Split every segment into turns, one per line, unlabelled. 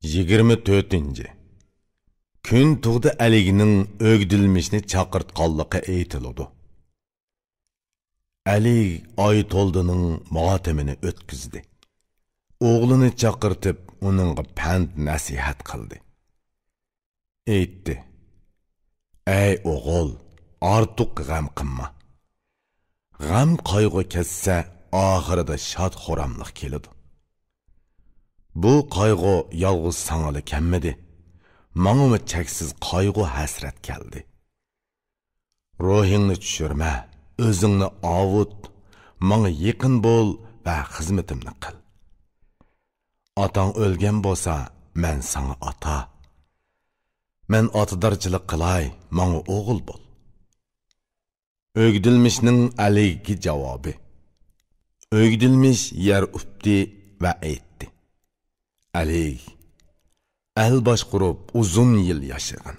24. Kun tug'di Alining o'gdilmishni chaqirtqanligi aytiladi. Ali Oytoldining motamini o'tkazdi. O'g'lini chaqirtib, uningga pand nasihat qildi. Aytdi: "Ey o'g'il, ortiq g'am qilma. G'am qayg'u kessa, oxirida shod xo'ramlik keladi. Bu qayg'u yolg'iz sangali kelmadi. Manga cheksiz qayg'u hasrat keldi. Ruhingni tushirma, o'zingni ovut, manga yaqin bo'l va xizmatimni qil. Otang o'lgan bo'lsa, men sana ota. Men otadarchilik qilay, manga o'g'il bo'l." O'gdilmishning Aliga javobi. O'gdilmish yer updi va aytdi: "Ali, el boshqurib uzun yil yashag'in.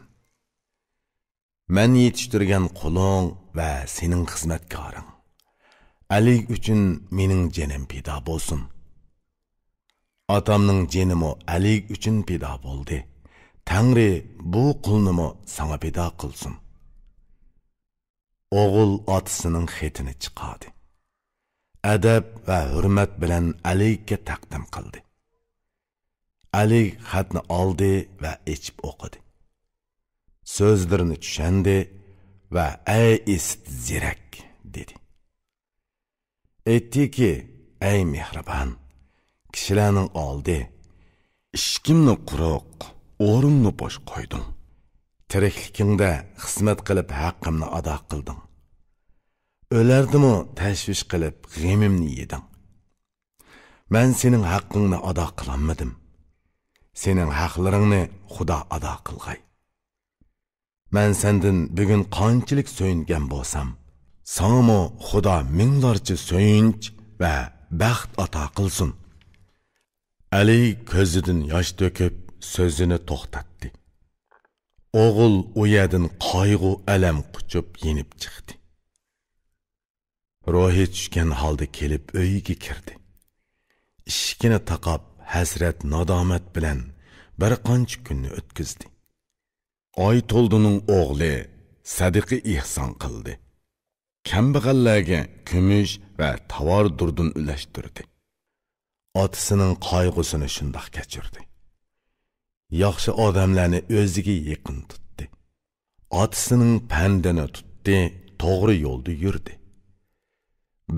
Men yetishtirgan quling va sening xizmatkoring. Ali uchun mening jenim pido bo'lsin. Atamning jenimi Ali uchun pido bo'ldi. Tangri bu qulnimi sana pido qilsin." O'g'il otasining xetini chiqardi. Adab va hurmat bilan Aliga taqdim qildi. Ali xatni oldi va ichib o'qidi. So'zlarini tushundi va "Ey esit zirak" dedi. Aytdiki: "Ey mehribon, kishilarning oldi, ishkimni quruq, o'rinni bo'sh qo'yding. Tirikligingda xizmat qilib haqqimni ado qilding. O'lardimi tashvish qilib g'amimni yeding. Men sening haqqingni ado qilolmadim. Sening haqlaringni Xudo ado qilg'ay. Men sendan bugun qanchalik so'yingan bo'lsam, sanamo Xudo minglarcha so'yinch va baxt ato qilsin." Ali ko'zidan yosh to'kib so'zini to'xtatdi. O'g'il u yerdan qayg'u alam quchib yenib chiqdi. Ruhi tushgan holda kelib uyiga kirdi. Ishkini taqab hasrat nadomat bilan bir qancha kunni o'tkazdi. Oytoldining o'g'li sadiqi ihson qildi. Kambag'allarga kumush va tovar durdun ulashtirdi. Otasining qayg'usini shundoq kechirdi. Yaxshi odamlarni o'ziga yaqin tutdi. Otasining pandini tutdi, to'g'ri yo'lda yurdi.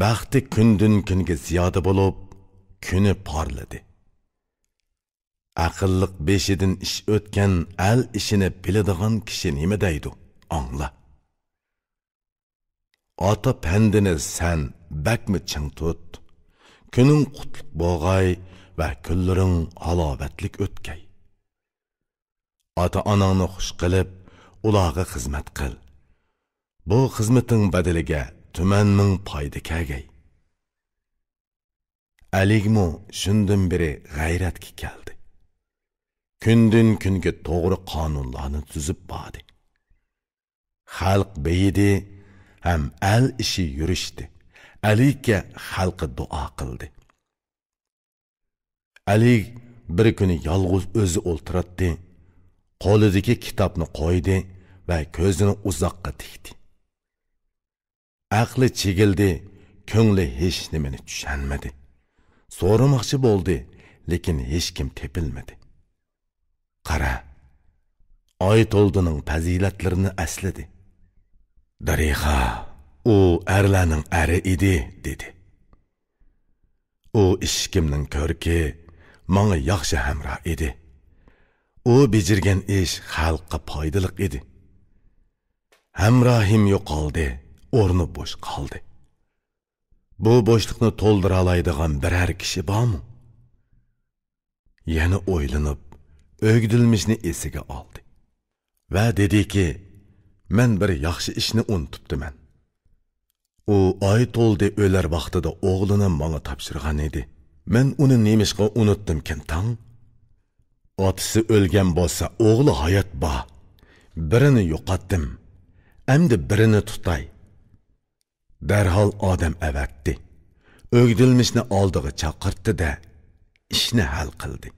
Baxti kundan kunga ziyoda bo'lib, kuni parladi. Aqlliq beshidan ish o'tgan al ishini biladigan kishi nima deydi? Angla. Ota pandini sen bakmi ching tut. Kuning qutluk bo'lg'ay va kunlaring halovatlik o'tkay. Ota-onangni xush qilib, ularga xizmat qil. Bu xizmating badaliga tuman ming foyda kelgay. Aligmu shundan beri g'ayratga keldi. Kundan kunga to'g'ri qonunlarni tuzib bordi. Xalq beyidi ham al ishi yurishdi. Aliga xalqi duo qildi. Ali bir kuni yolg'iz o'zi o'ltiratdi. Qo'lidagi kitobni qo'ydi va ko'zini uzoqqa tikdi. Aqli chegildi, ko'ngli hech nimani tushunmadi. So'ramoqchi bo'ldi, lekin hech kim tepilmadi. Qara, Oytoldining fazilatlarini asladi. Darixa, u erlarning eri edi, dedi. U ishkimning ko'rki, menga yaxshi hamroh edi. U bejirgan ish xalqqa foydali edi. Hamrohim yo'qoldi, o'rni bo'sh qoldi. Bu bo'shliqni to'ldira oladigan biror kishi bormi? Yana o'ylanib, o'gdilmishni esiga oldi va dediki: "Men bir yaxshi ishni unutibdiman. U Oytoldi o'lar vaqtida o'g'lini menga topshirgan edi. Men uni nemishqa unutdimkin tang? Otasi o'lgan bo'lsa, o'g'li hayot bor. Birini yo'qotdim. Endi birini tutay." Darhol odam avatdi. O'gdilmishni oldiga chaqirtdi-da, ishni hal qildi.